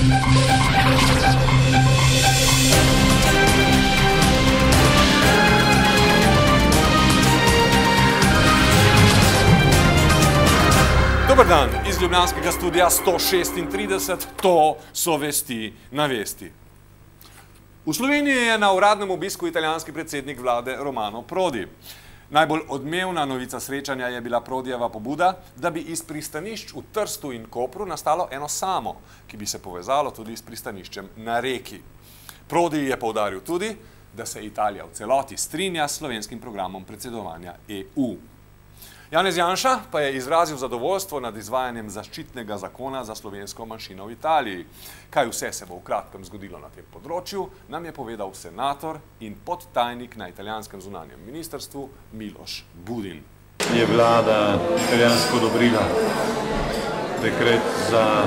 Dober dan iz ljubljanskega studia 136, to so vesti na vesti. V Sloveniji je na uradnem obisku italijanski predsednik vlade Romano Prodi. Najbolj odmevna novica srečanja je bila Prodijeva pobuda, da bi iz pristanišč v Trstu in Kopru nastalo eno samo, ki bi se povezalo tudi s pristaniščem na Reki. Prodi je poudaril tudi, da se Italija v celoti strinja s slovenskim programom predsedovanja EU. Janez Janša pa je izrazil zadovoljstvo nad izvajanjem zaščitnega zakona za slovensko manjšino v Italiji. Kaj vse se bo v kratkem zgodilo na tem področju, nam je povedal senator in podtajnik na italijanskem zunanjem ministrstvu Miloš Budin. Je vlada italijansko odobrila dekret za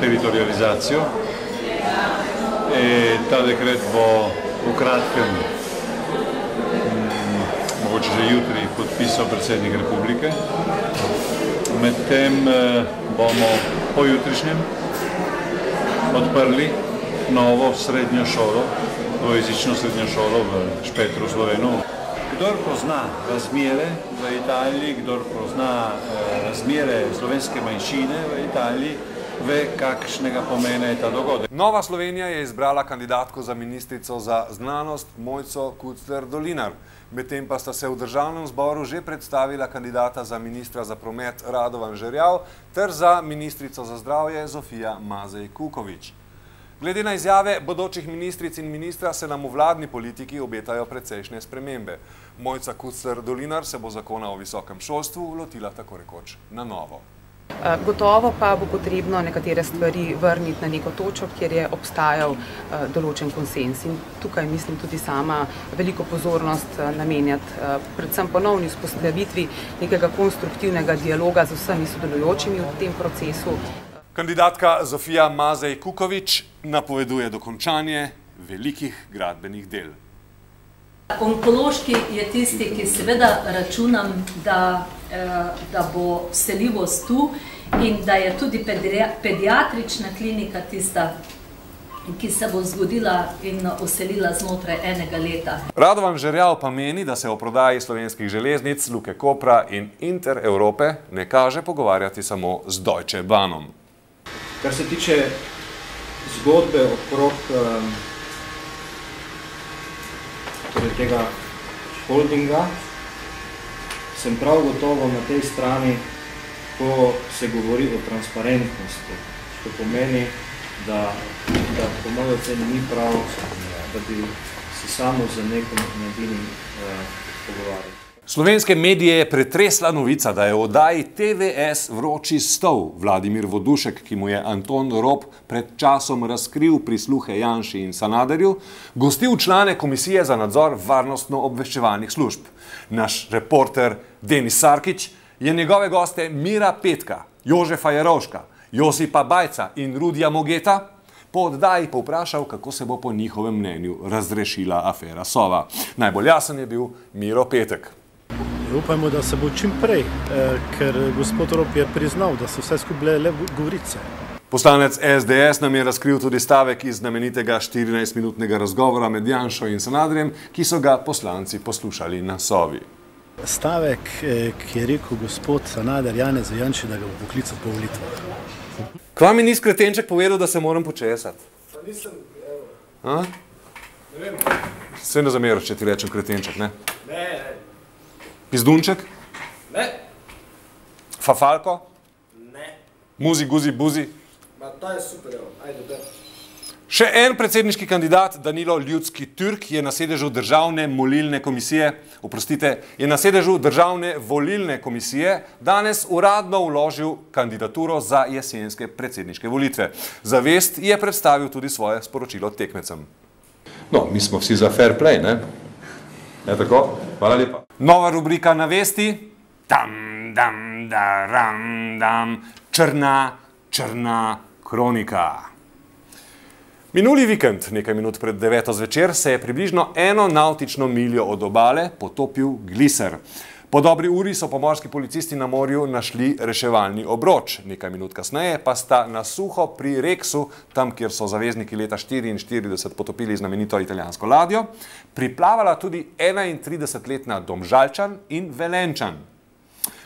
teritorializacijo. Ta dekret bo v kratkem, mogoče že jutri, podpisal predsednik republike. Medtem bomo pojutrišnjem odprli novo srednjo šolo, dvojezično srednjo šolo v Špetru, Slovenu. Kdor pozna razmere v Italiji, kdor pozna razmere slovenske manjšine v Italiji, ve, kakšnega pomena je ta dogodek. Nova Slovenija je izbrala kandidatko za ministrico za znanost Mojco Kucler-Dolinar. Medtem pa sta se v državnem zboru že predstavila kandidata za ministra za promet Radovan Žerjav ter za ministrico za zdravje Zofija Mazej Kukovič. Glede na izjave bodočih ministric in ministra se nam v vladni politiki obetajo precejšnje spremembe. Mojca Kucler-Dolinar se bo zakona o visokem šolstvu lotila tako rekoč na novo. Gotovo pa bo potrebno nekatere stvari vrniti na neko točko, kjer je obstajal določen konsens. In tukaj mislim tudi sama veliko pozornost namenjati predvsem ponovni vzpostavitvi nekega konstruktivnega dialoga z vsemi sodelujočimi v tem procesu. Kandidatka Zofija Mazej Kukovič napoveduje dokončanje velikih gradbenih del. Onkološki je tisti, ki seveda računam, da bo vseljivost tu in da je tudi pediatrična klinika tista, ki se bo zgodila in vselila znotraj enega leta. Radovan Žerjav pa meni, da se o prodaji slovenskih železnic, Luke Kopra in Inter Europe ne kaže pogovarjati samo z Deutsche Bahnom. Kar se tiče zgodbe okrog tega holdinga, sem prav gotovo na tej strani, ko se govori o transparentnosti. To pomeni, da po mojo oceni ni prav, da bi se samo za nekom nedinim pogovarjali. Slovenske medije je pretresla novica, da je v oddaji TVS Vroči stol Vladimir Vodušek, ki mu je Anton Rop pred časom razkril prisluhe Janši in Sanaderju, gostil člane Komisije za nadzor varnostno-obveščevalnih služb. Naš reporter Denis Sarkić je njegove goste Mira Petka, Jožefa Jerovška, Josipa Bajca in Rudija Mogeta po oddaji povprašal, kako se bo po njihovem mnenju razrešila afera Sova. Najbolj jasen je bil Miro Petek. Upajmo, da se bo čim prej, ker gospod Rop je priznal, da so vse skupaj le govorice. Poslanec SDS nam je razkril tudi stavek iz znamenitega 14-minutnega razgovora med Janšo in Sanaderjem, ki so ga poslanci poslušali na Sovi. Stavek, ki je rekel gospod Sanader Janezu Janši, da ga bo poklical po volitvah. Kva mi ni skretenček povedal, da se moram počesati? Pa nisem, evo. Ne vem. Se ne zameraš, če ti rečem kretenček, ne? Ne. Pizdunček? Ne. Fafalko? Ne. Muzi, guzi, buzi? Ma ta je super, evo. Ajde, da. Še en predsedniški kandidat, Danilo Ljudski Türk, je na sedežu Državne volilne komisije, je na sedežu Državne volilne komisije danes uradno vložil kandidaturo za jesenske predsedniške volitve. Za vest je predstavil tudi svoje sporočilo tekmecem. No, mi smo vsi za fair play, ne? Je tako? Hvala lepa. Nova rubrika na vesti. Tam, dam, da, ram, dam. Črna kronika. Minuli vikend, nekaj minut pred 9. zvečer, se je približno 1 navtično miljo od obale potopil gliser. Po dobri uri so pomorski policisti na morju našli reševalni obroč. Nekaj minut kasneje pa sta na suho pri Reksu, tam, kjer so zavezniki leta 1944 potopili znamenito italijansko ladjo, priplavala tudi 31-letna Domžalčan in Velenčan.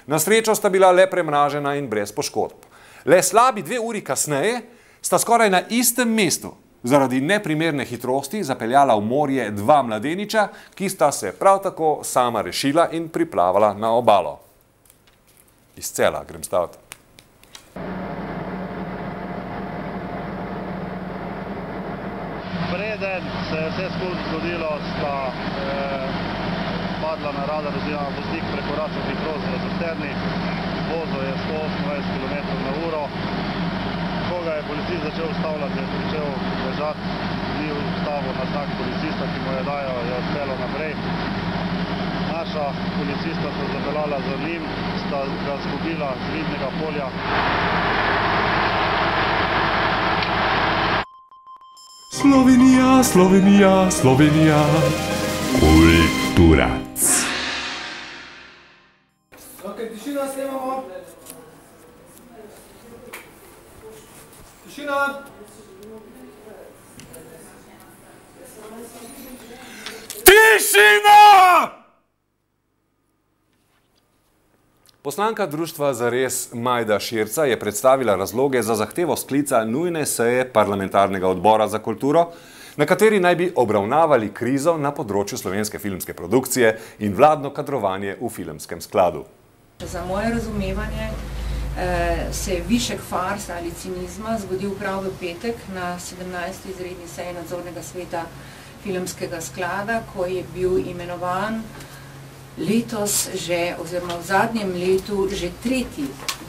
Na srečo sta bila le premražena in brez poškodb. Le slabi 2 uri kasneje sta skoraj na istem mestu zaradi neprimerne hitrosti zapeljala v morje 2 mladeniča, ki sta se prav tako sama rešila in priplavala na obalo. Iz Cela grem staviti. Preden se je vse skupaj zgodilo, sta padla na radar oziroma voznik prekoračil hitrost v zasterni. Vozil je 128 km/h. Ko ga je policist začel ustavljati, je pričel bežati, ni ustavil na znak policista, ki mu je dajal, je odpeljal naprej. Naša policista sta zapeljala za njim, sta ga zgubila z vidnega polja. Slovenija, Slovenija, Slovenija, kulturac. Ok, tišina snemamo. Tišina! Tišina! Poslanka društva Zares Majda Širca je predstavila razloge za zahtevo sklica nujne seje parlamentarnega odbora za kulturo, na kateri naj bi obravnavali krizo na področju slovenske filmske produkcije in vladno kadrovanje v filmskem skladu. Za moje razumevanje se je višek farsa ali cinizma zgodil prav v petek na 17. izredni seji nadzornega sveta filmskega sklada, ko je bil imenovan letos že, oziroma v zadnjem letu, že 3.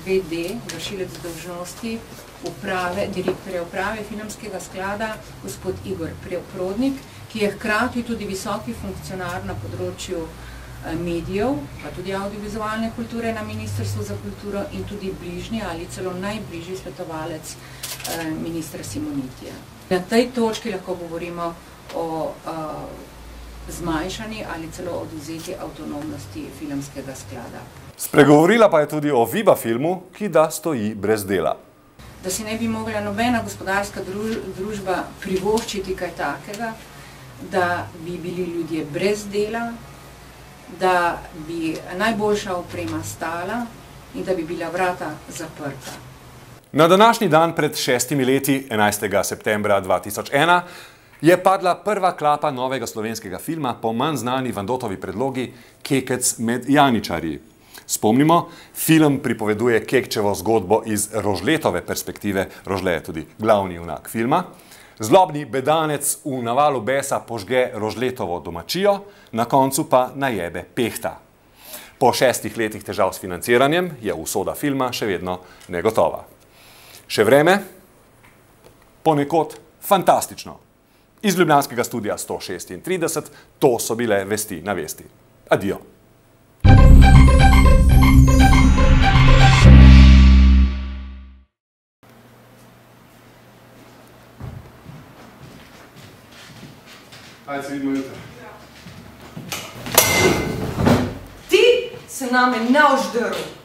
VD, vršilec dolžnosti direktorja uprave filmskega sklada, gospod Igor Prodnik, ki je hkrati tudi visoki funkcionar na področju medijev, pa tudi audiovizualne kulture na Ministrstvu za kulturo in tudi bližnji ali celo najbližji svetovalec ministra Simonitija. Na tej točki lahko govorimo o zmanjšani ali celo odvzeti avtonomnosti filmskega sklada. Spregovorila pa je tudi o Viba filmu, ki da stoji brez dela. Da si ne bi mogla nobena gospodarska družba privoščiti kaj takega, da bi bili ljudje brez dela, da bi najboljša oprema stala in da bi bila vrata zaprta. Na današnji dan pred 6 leti, 11. septembra 2001, je padla prva klapa novega slovenskega filma po manj znani Vandotovi predlogi Kekec med janičarji. Spomnimo, film pripoveduje Kekčevo zgodbo iz Rožletove perspektive, Rožle je tudi glavni junak filma. Zlobni bedanec v navalu besa požge Rožletovo domačijo, na koncu pa najebe Pehta. Po 6 letih težav s financiranjem je usoda filma še vedno negotova. Še vreme? Ponekod fantastično. Iz ljubljanskega studia 136, to so bile Vesti na vesti. Adijo. Ajde se vidimo jutro. Ti se name ne oždrl.